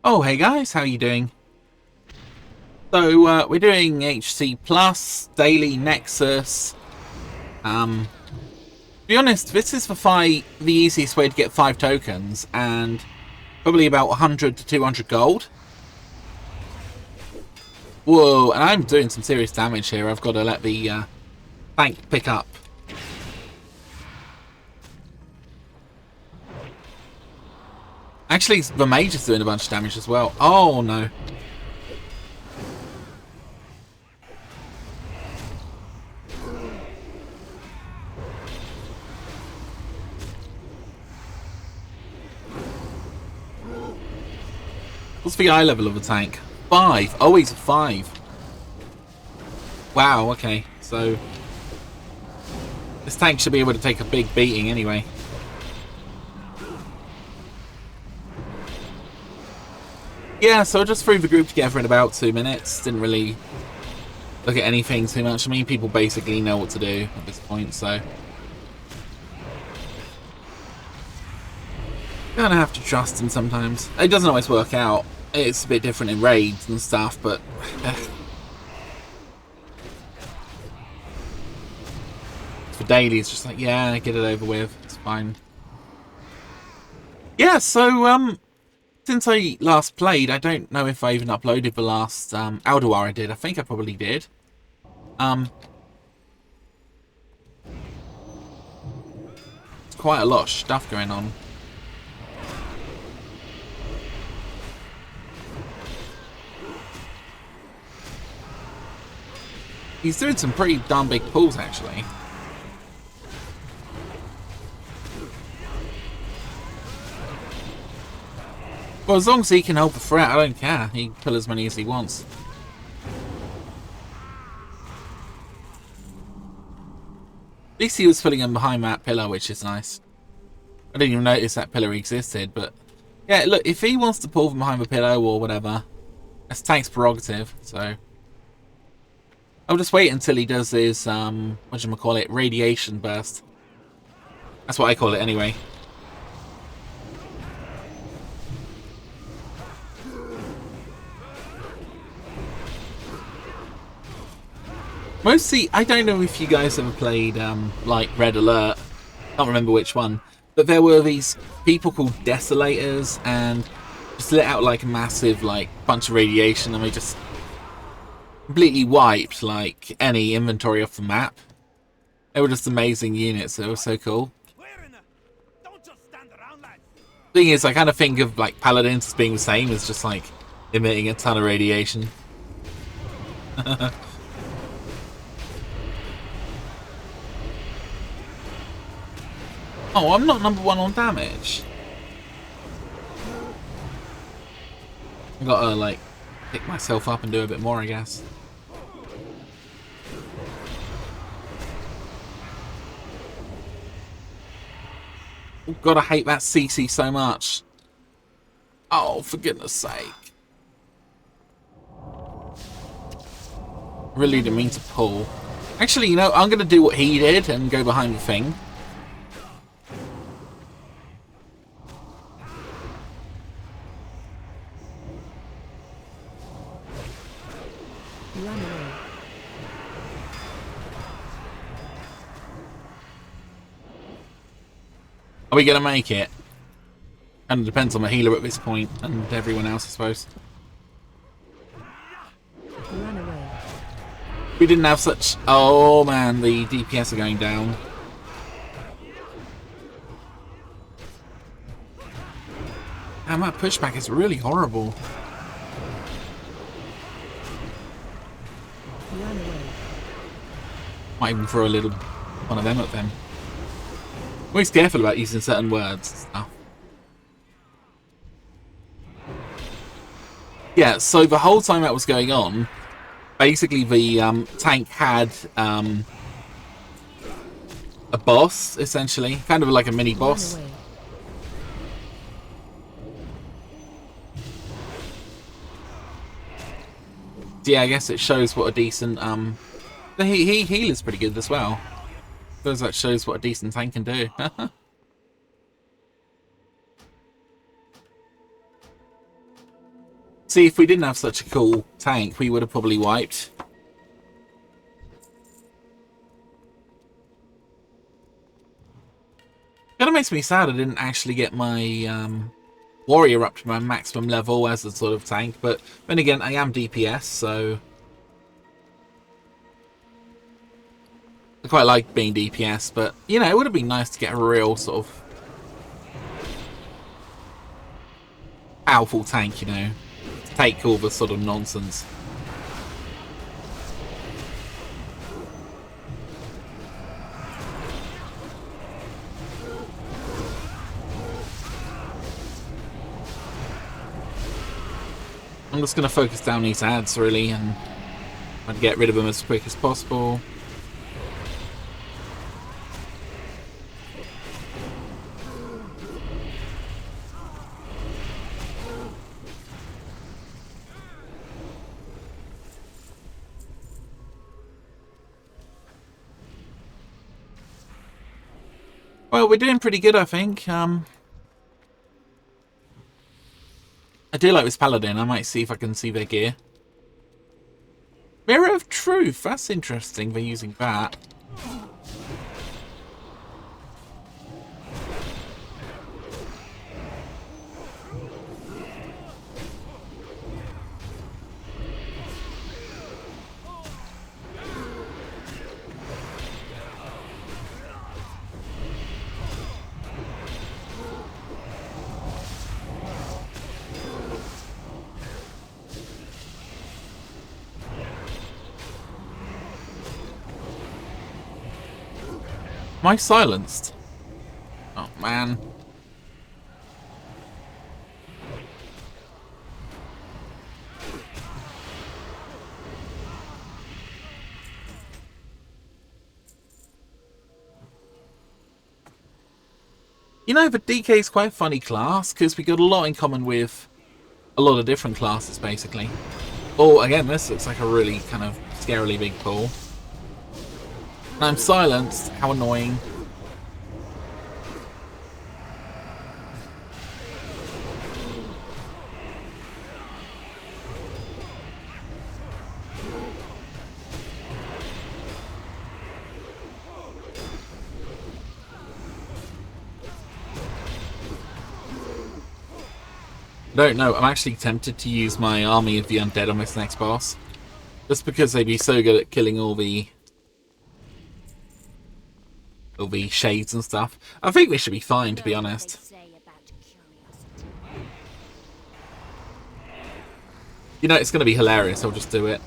Oh, hey guys, how you doing? So, we're doing HC Plus, Daily Nexus. To be honest, this is the easiest way to get 5 tokens, and probably about 100 to 200 gold. Whoa, and I'm doing some serious damage here. I've got to let the tank pick up. Actually, the mage is doing a bunch of damage as well. Oh, no. What's the eye level of the tank? 5. Oh, he's a 5. Wow, okay. So, this tank should be able to take a big beating anyway. Yeah, so I just threw the group together in about 2 minutes. Didn't really look at anything too much. I mean, people basically know what to do at this point, so gonna have to trust him sometimes. It doesn't always work out. It's a bit different in raids and stuff, but for daily, it's just like, yeah, get it over with. It's fine. Yeah, so since I last played, I don't know if I even uploaded the last Alduar I did. I think I probably did. It's quite a lot of stuff going on. He's doing some pretty darn big pulls, actually. Well, as long as he can hold the threat, I don't care. He can pull as many as he wants. At least he was pulling him behind that pillar, which is nice. I didn't even notice that pillar existed, but yeah, look, if he wants to pull from behind the pillar or whatever, that's tank's prerogative, so I'll just wait until he does his, whatchamacallit, radiation burst. That's what I call it anyway. Mostly, I don't know if you guys ever played, like, Red Alert. I can't remember which one. But there were these people called Desolators, and just lit out, like, a massive, like, bunch of radiation, and they just completely wiped, like, any inventory off the map. They were just amazing units. They were so cool. Thing is, I kind of think of, like, Paladins as being the same, as just, like, emitting a ton of radiation. Oh, I'm not number 1 on damage. I gotta, like, pick myself up and do a bit more, I guess. Oh god, I hate that CC so much. Oh, for goodness sake. Really didn't mean to pull. Actually, you know, I'm gonna do what he did and go behind the thing. Are we going to make it? And it depends on the healer at this point, and everyone else, I suppose. We didn't have such... Oh, man, the DPS are going down. And that pushback is really horrible. Might even throw a little one of them at them. Always careful about using certain words and stuff. Yeah, so the whole time that was going on, basically the tank had a boss, essentially. Kind of like a mini boss. Yeah, I guess it shows what a decent... the heal is pretty good as well. Because that shows what a decent tank can do. See, if we didn't have such a cool tank, we would have probably wiped. Kind of makes me sad I didn't actually get my warrior up to my maximum level as a sort of tank, but then again, I am DPS, so I quite like being DPS, but, you know, it would have been nice to get a real sort of powerful tank, you know, to take all the sort of nonsense. I'm just going to focus down these ads, really, and try to get rid of them as quick as possible. Well, we're doing pretty good, I think. I do like this paladin. I might see if I can see their gear. Mirror of Truth. That's interesting. They're using that. Am I silenced? Oh, man. You know, the DK is quite a funny class, because we got a lot in common with a lot of different classes, basically. Oh, again, this looks like a really kind of scarily big pool. And I'm silenced. How annoying. Don't know. I'm actually tempted to use my army of the undead on this next boss. Just because they'd be so good at killing all the shades and stuff. I think we should be fine, to be honest. You know, it's going to be hilarious. I'll just do it.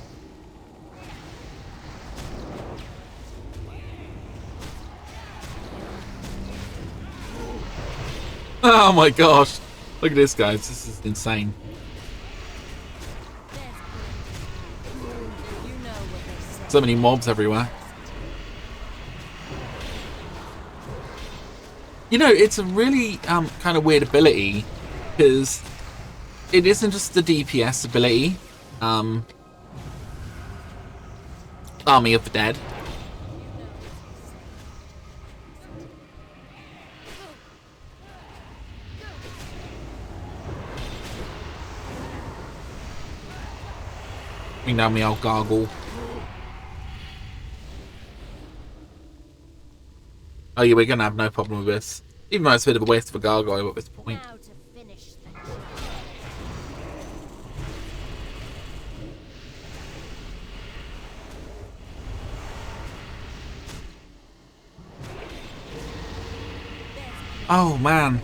Oh my gosh. Look at this, guys. This is insane. So many mobs everywhere. You know, it's a really kind of weird ability, because it isn't just the DPS ability, Army of the Dead. Bring down the old gargle. Oh yeah, we're gonna have no problem with this. Even though it's a bit of a waste of a gargoyle at this point. Oh man.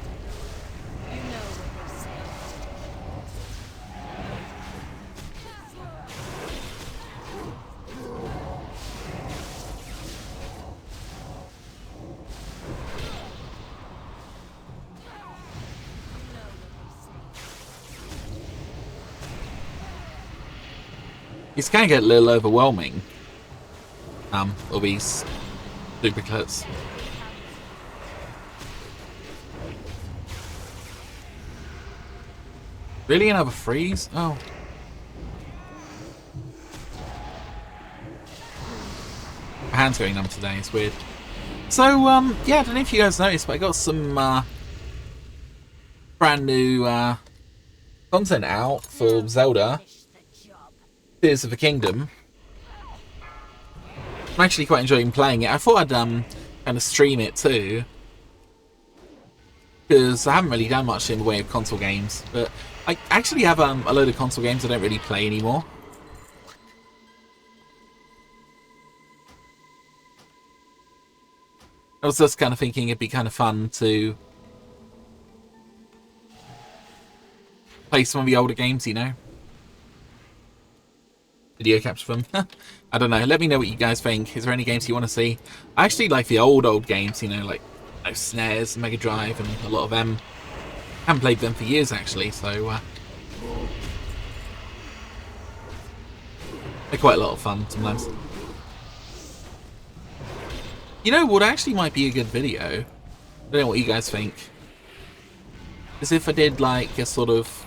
It's going to get a little overwhelming. All these duplicates. Really, another freeze? Oh. My hand's going numb today, it's weird. So, yeah, I don't know if you guys noticed, but I got some brand new content out for Zelda Tears of the Kingdom. I'm actually quite enjoying playing it. I thought I'd kind of stream it too, because I haven't really done much in the way of console games, but I actually have a load of console games I don't really play anymore. I was just kind of thinking it'd be kind of fun to play some of the older games, you know. Video capture them. I don't know. Let me know what you guys think. Is there any games you want to see? I actually like the old games, you know, like SNES, Mega Drive, and a lot of them. I haven't played them for years, actually, so they're quite a lot of fun sometimes. You know what actually might be a good video? I don't know what you guys think. Is if I did like a sort of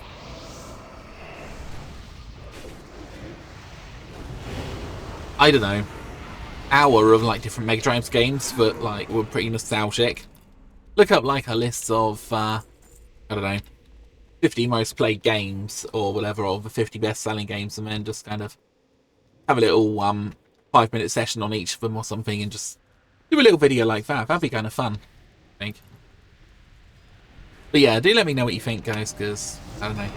I don't know, hour of like different Mega Drive games that like were pretty nostalgic. Look up like a list of I don't know, 50 most played games or whatever, or the 50 best selling games, and then just kind of have a little 5-minute session on each of them or something, and just do a little video like that. That'd be kind of fun, I think. But yeah, do let me know what you think, guys, because I don't know.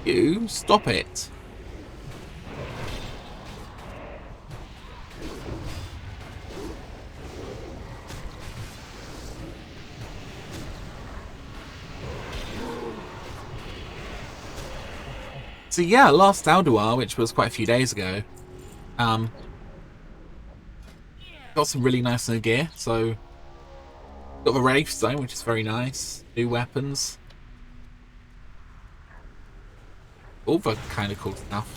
You stop it. So yeah, last Alduar, which was quite a few days ago, got some really nice new gear. So got the Wraith Stone, which is very nice. New weapons. All the kind of cool stuff.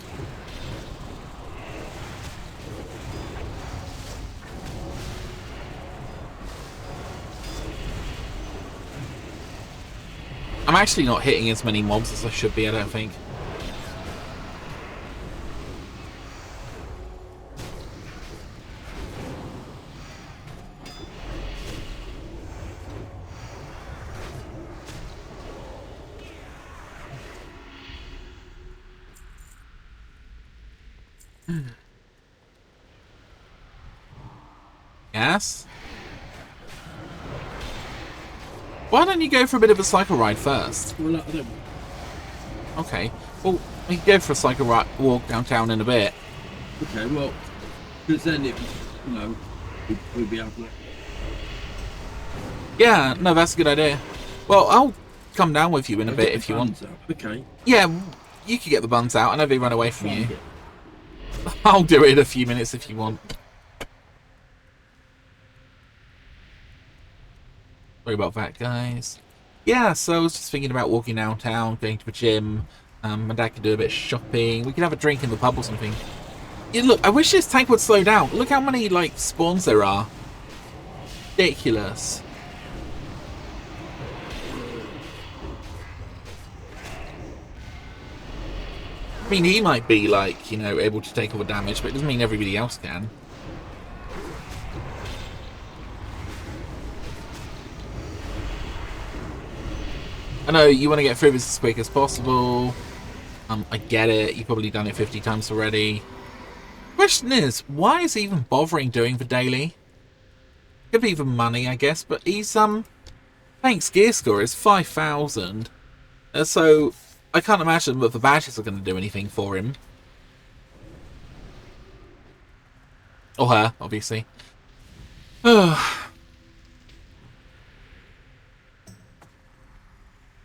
I'm actually not hitting as many mobs as I should be, I don't think. Yes? Why don't you go for a bit of a cycle ride first? Well, I don't. Okay. Well, we can go for a cycle ride, walk downtown in a bit. Okay, well, because then it, you know, we'd be able to. Yeah, no, that's a good idea. Well, I'll come down with you in a bit if you want. Okay. Yeah, you can get the buns out. I know they run away from you. I'll do it in a few minutes if you want. Sorry about that, guys. Yeah, so I was just thinking about walking downtown, going to the gym. My dad could do a bit of shopping. We could have a drink in the pub or something. Yeah, look, I wish this tank would slow down. Look how many, like, spawns there are. Ridiculous. I mean, he might be, like, you know, able to take all the damage, but it doesn't mean everybody else can. I know you want to get through this as quick as possible. I get it. You've probably done it 50 times already. Question is, why is he even bothering doing the daily? Could be the money, I guess, but he's, Tank's gear score is 5,000. So, I can't imagine that the badges are going to do anything for him. Or her, obviously.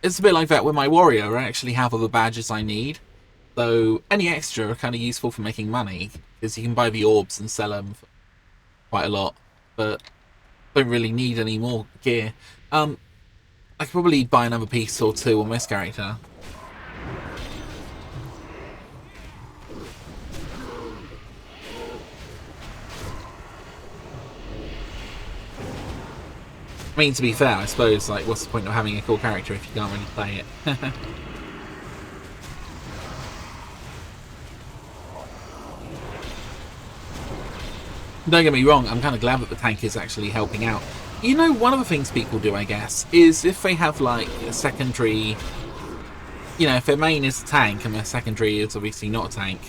It's a bit like that with my warrior. I actually have all the badges I need. So any extra are kind of useful for making money, because you can buy the orbs and sell them for quite a lot. But don't really need any more gear. I could probably buy another piece or two on this character. I mean, to be fair, I suppose, like, what's the point of having a cool character if you can't really play it? Don't get me wrong, I'm kind of glad that the tank is actually helping out. You know, one of the things people do, I guess, is if they have like a secondary, you know, if their main is a tank and their secondary is obviously not a tank,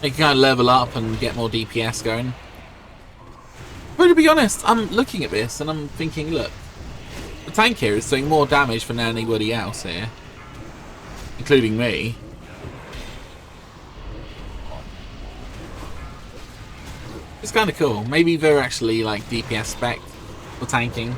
they can kind of level up and get more DPS going. But to be honest, I'm looking at this and I'm thinking, look, the tank here is doing more damage than anybody else here, including me. It's kind of cool. Maybe they're actually like DPS spec for tanking.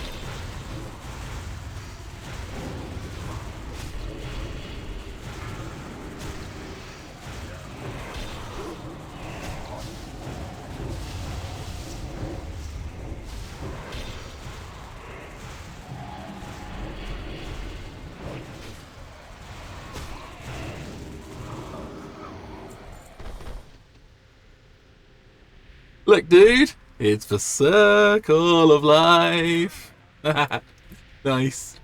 Look, dude, it's the circle of life. Nice.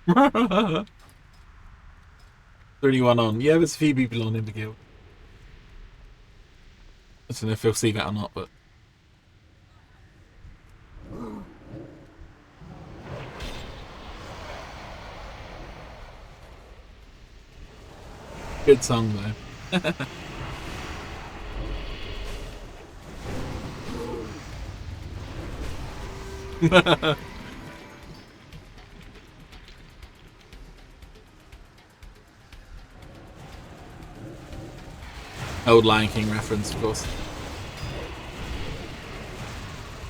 There's 31 on. Yeah, there's a few people on in the guild. I don't know if they'll see that or not, but good song though. Old Lion King reference, of course.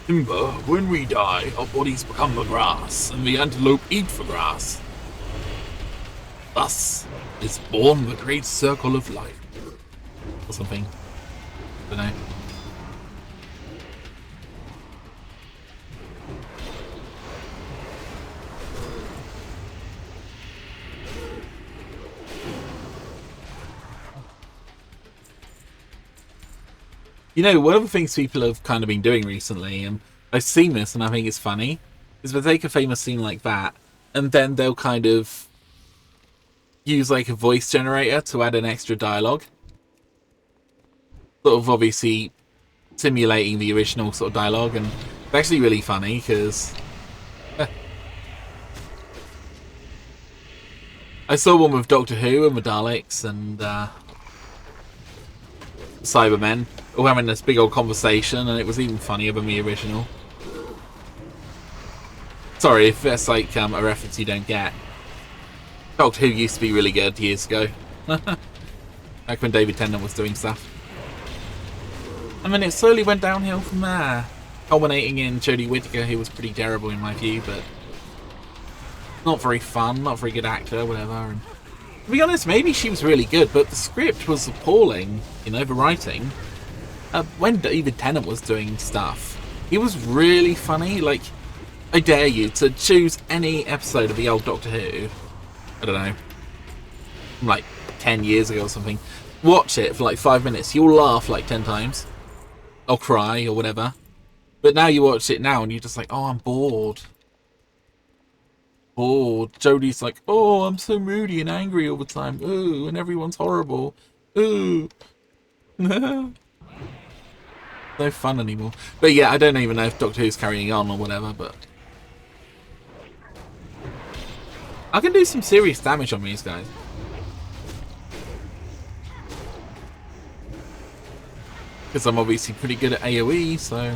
Timber, when we die, our bodies become the grass, and the antelope eat the grass. Thus is born the great circle of life. Or something. Don't know. You know, one of the things people have kind of been doing recently, and I've seen this and I think it's funny, is they take a famous scene like that, and then they'll kind of use like a voice generator to add an extra dialogue. Sort of obviously simulating the original sort of dialogue, and it's actually really funny because I saw one with Doctor Who and the Daleks and Cybermen all having this big old conversation, and it was even funnier than the original. Sorry if that's like a reference you don't get. Doctor Who used to be really good years ago. Back when David Tennant was doing stuff. And then it slowly went downhill from there. Culminating in Jodie Whittaker, who was pretty terrible in my view, but not very fun, not very good actor, whatever. And to be honest, maybe she was really good, but the script was appalling, you know, the writing. When David Tennant was doing stuff, he was really funny. Like, I dare you to choose any episode of the old Doctor Who, I don't know, from like 10 years ago or something. Watch it for like 5 minutes. You'll laugh like 10 times. Or cry or whatever. But now you watch it now and you're just like, oh, I'm bored. Bored. Jodie's like, oh, I'm so moody and angry all the time. Ooh, and everyone's horrible. Ooh. No fun anymore. But yeah, I don't even know if Doctor Who's carrying on or whatever, but I can do some serious damage on these guys. Because I'm obviously pretty good at AoE, so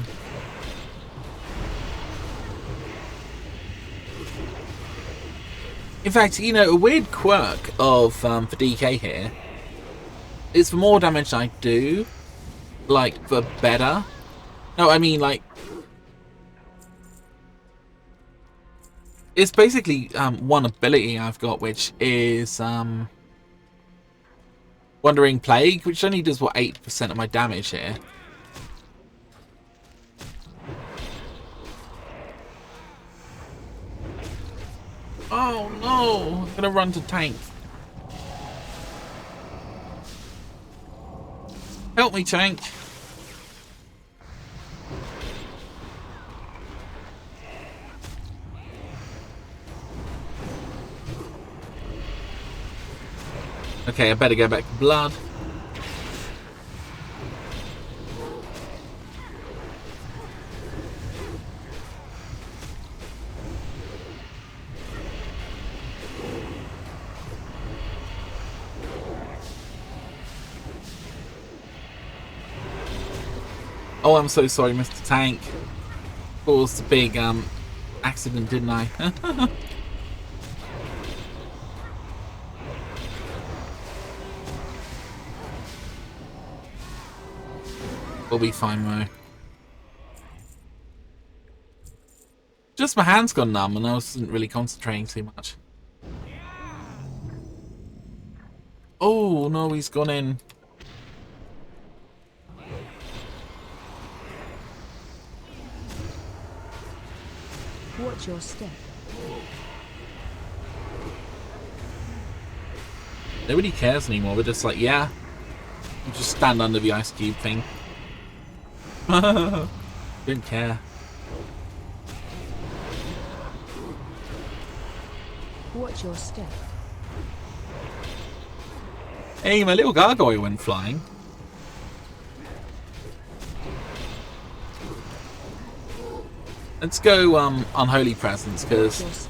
in fact, you know, a weird quirk of the DK here is the more damage I do, like, the better. No, I mean, like, it's basically one ability I've got, which is Wandering Plague, which only does, what, 8% of my damage here. Oh no, I'm gonna run to tank. Help me, tank. Okay, I better go back to blood. Oh, I'm so sorry, Mr. Tank. Caused a big accident, didn't I? We'll be fine, Mo. Just my hands gone numb and I wasn't really concentrating too much. Oh, no, he's gone in. Watch your step. Nobody cares anymore. We're just like, yeah. You just stand under the ice cube thing. Don't care. Watch your step. Hey, my little gargoyle went flying. Let's go Unholy Presence, because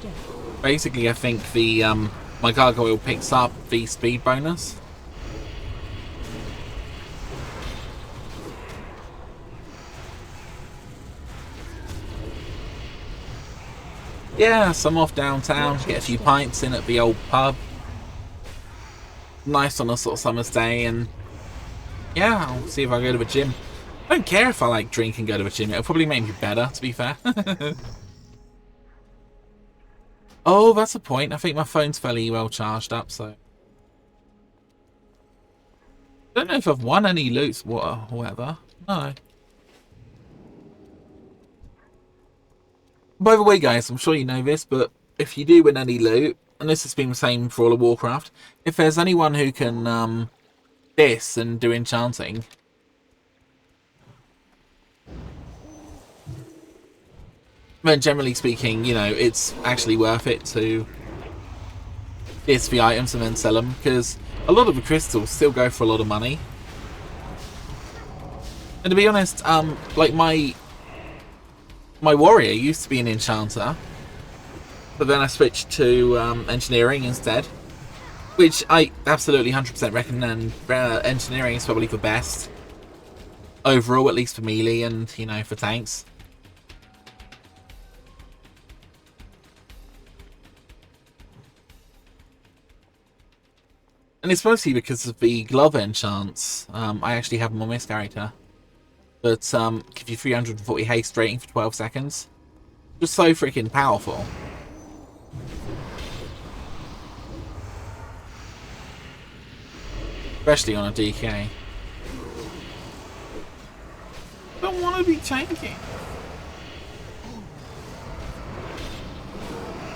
basically I think the my gargoyle picks up the speed bonus. Yeah, so I'm off downtown, get a few pints in at the old pub. Nice on a sort of summer's day, and yeah, I'll see if I go to the gym. I don't care if I like drink and go to the gym, it'll probably make me better, to be fair. Oh, that's a point. I think my phone's fairly well charged up, so. I don't know if I've won any loots or whatever. No. By the way, guys, I'm sure you know this, but if you do win any loot, and this has been the same for all of Warcraft, if there's anyone who can diss and do enchanting, then generally speaking, you know, it's actually worth it to diss the items and then sell them, because a lot of the crystals still go for a lot of money. And to be honest, like my warrior used to be an enchanter, but then I switched to engineering instead, which I absolutely 100% recommend. Engineering is probably the best overall, at least for melee and, you know, for tanks. And it's mostly because of the glove enchants. I actually have them on this character. But give you 340 haste rating for 12 seconds. Just so freaking powerful. Especially on a DK. Don't want to be tanking.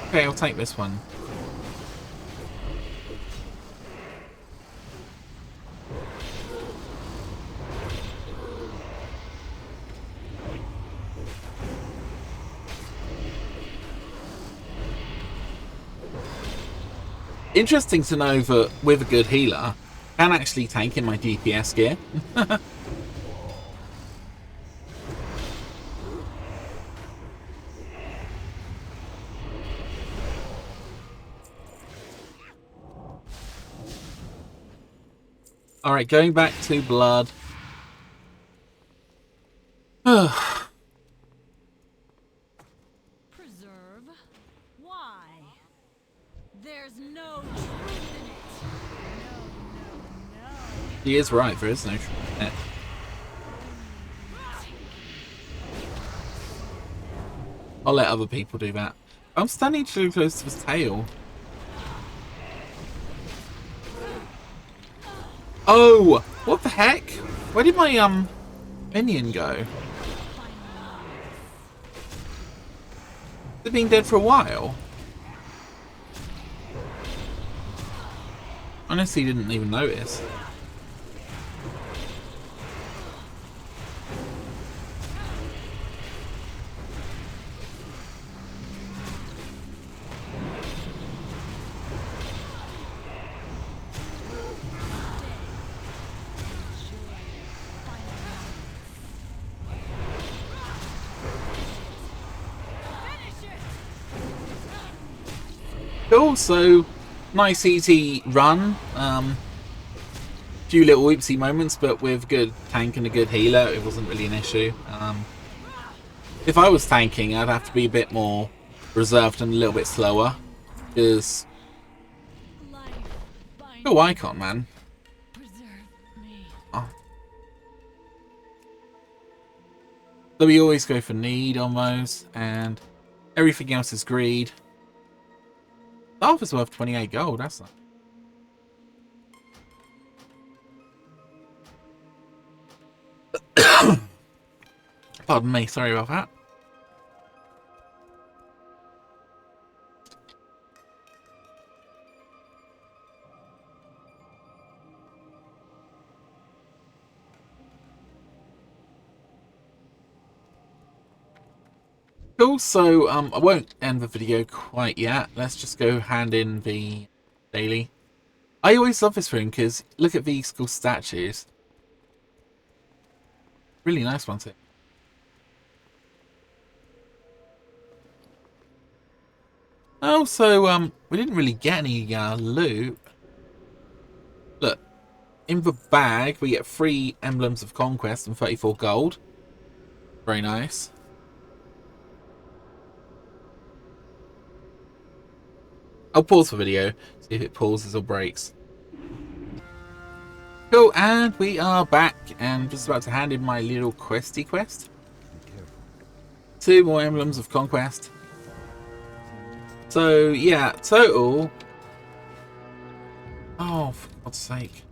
Okay, I'll take this one. Interesting to know that with a good healer, I can actually tank in my DPS gear. Alright, going back to blood. Preserve? Why? There's no truth in it. No. He is right, there is no truth in it. I'll let other people do that. I'm standing too close to his tail. Oh! What the heck? Where did my minion go? They've been dead for a while. Honestly, didn't even notice. Cool, so nice easy run. Few little oopsie moments, but with good tank and a good healer, it wasn't really an issue. If I was tanking, I'd have to be a bit more reserved and a little bit slower. Because... Cool icon, man. Oh. So we always go for need almost, and everything else is greed. Staff is worth 28 gold, that's not... Pardon me, sorry about that. Cool, so I won't end the video quite yet. Let's just go hand in the daily. I always love this room because look at these cool statues. Really nice one too. Oh, so we didn't really get any loot. Look, in the bag we get 3 emblems of conquest and 34 gold. Very nice. I'll pause the video, see if it pauses or breaks. Cool, and we are back, and just about to hand in my little questy quest. 2 more emblems of conquest. So yeah, total. Oh, for God's sake!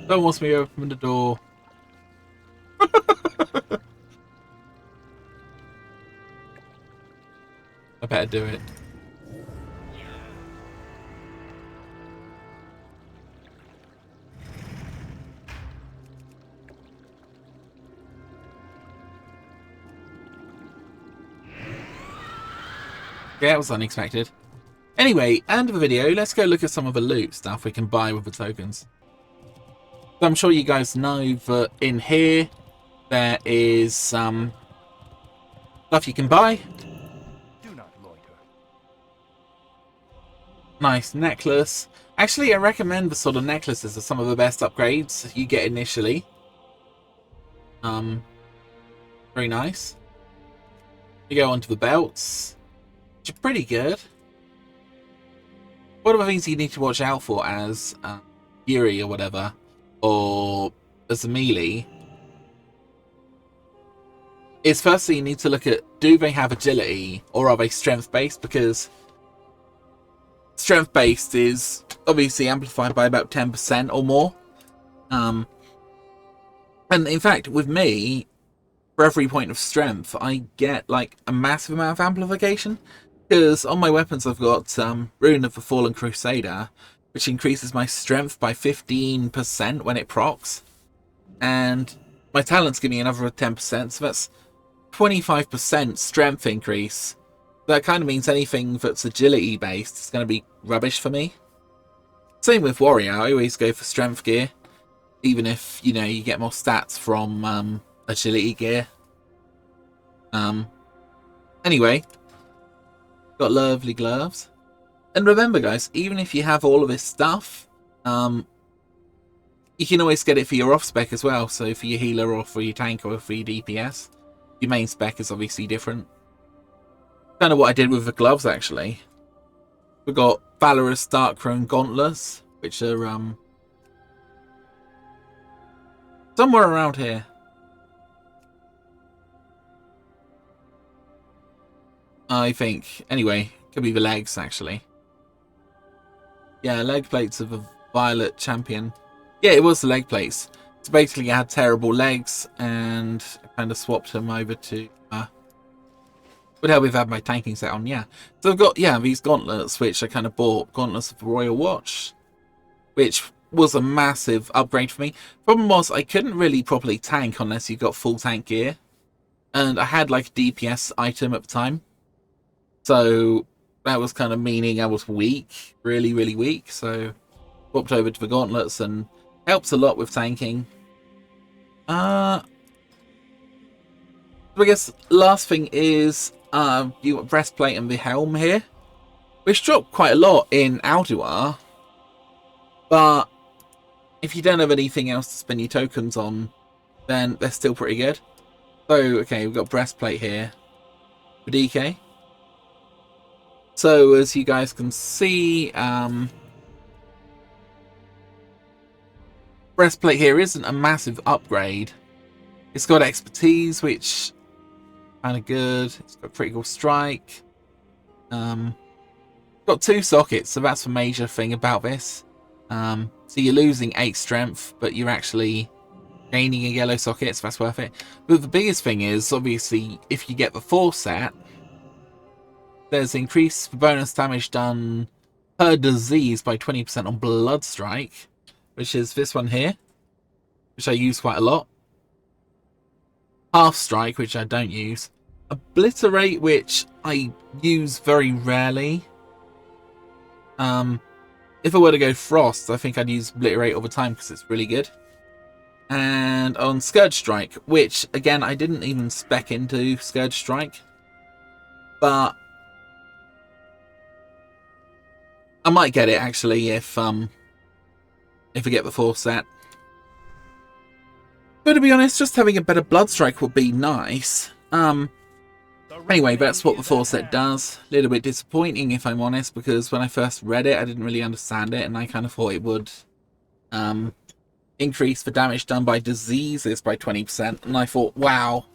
Don't want me to open the door. I better do it. Yeah, it was unexpected. Anyway, end of the video, let's go look at some of the loot stuff we can buy with the tokens. So I'm sure you guys know that in here there is stuff you can buy. Nice necklace. Actually, I recommend the sort of necklaces are some of the best upgrades you get initially. Very nice. You go on to the belts, which are pretty good. One of the things you need to watch out for as Yuri or whatever, or as a melee, is firstly you need to look at, do they have agility or are they strength based? Because strength based is obviously amplified by about 10% or more. And in fact, with me, for every point of strength, I get like a massive amount of amplification. Because on my weapons, I've got Rune of the Fallen Crusader, which increases my strength by 15% when it procs. And my talents give me another 10%, so that's 25% strength increase. That kind of means anything that's agility based is going to be rubbish for me. Same with warrior, I always go for strength gear, even if, you know, you get more stats from agility gear. Anyway, got lovely gloves. And remember guys, even if you have all of this stuff, you can always get it for your off spec as well. So for your healer or for your tank or for your DPS, your main spec is obviously different. Kind of what I did with the gloves actually. We've got Valorous Darkthrone Gauntlets, which are somewhere around here. I think. Anyway, could be the legs actually. Yeah, leg plates of a Violet Champion. Yeah, it was the leg plates. So basically I had terrible legs and I kind of swapped them over to would help if I had my tanking set on, yeah. So I've got, yeah, these gauntlets, which I kind of bought. Gauntlets of the Royal Watch, which was a massive upgrade for me. Problem was, I couldn't really properly tank unless you got full tank gear. And I had like a DPS item at the time. So that was kind of meaning I was weak, really, really weak. So swapped over to the gauntlets and helps a lot with tanking. So I guess last thing is you got breastplate and the helm here, which drop quite a lot in Alduar, but if you don't have anything else to spend your tokens on, then they're still pretty good. So okay, we've got breastplate here for DK. So as you guys can see, breastplate here isn't a massive upgrade. It's got expertise, which kind of good. It's got critical strike. Got 2 sockets, so that's the major thing about this. So you're losing 8 strength, but you're actually gaining a yellow socket, so that's worth it. But the biggest thing is, obviously, if you get the 4 set, there's increased bonus damage done per disease by 20% on Blood Strike, which is this one here, which I use quite a lot. Half Strike, which I don't use. Obliterate, which I use very rarely. If I were to go Frost, I think I'd use Obliterate all the time because it's really good. And on Scourge Strike, which again I didn't even spec into Scourge Strike, but I might get it actually if I get the 4 set. But to be honest, just having a better Blood Strike would be nice. Anyway, that's what the 4 set does. A little bit disappointing if I'm honest, because when I first read it I didn't really understand it, and I kind of thought it would increase the damage done by diseases by 20%, and I thought, wow,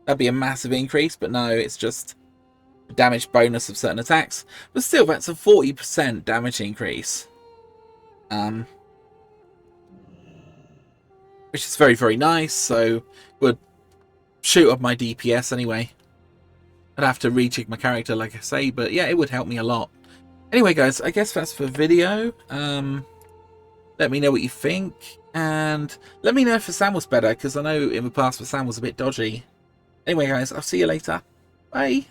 that'd be a massive increase, but no, it's just a damage bonus of certain attacks. But still, that's a 40% damage increase, which is very, very nice. So would shoot up my DPS anyway. I'd have to rejig my character, like I say, but yeah, it would help me a lot. Anyway, guys, I guess that's the video. Let me know what you think, and let me know if the sound was better, because I know in the past the sound was a bit dodgy. Anyway, guys, I'll see you later. Bye.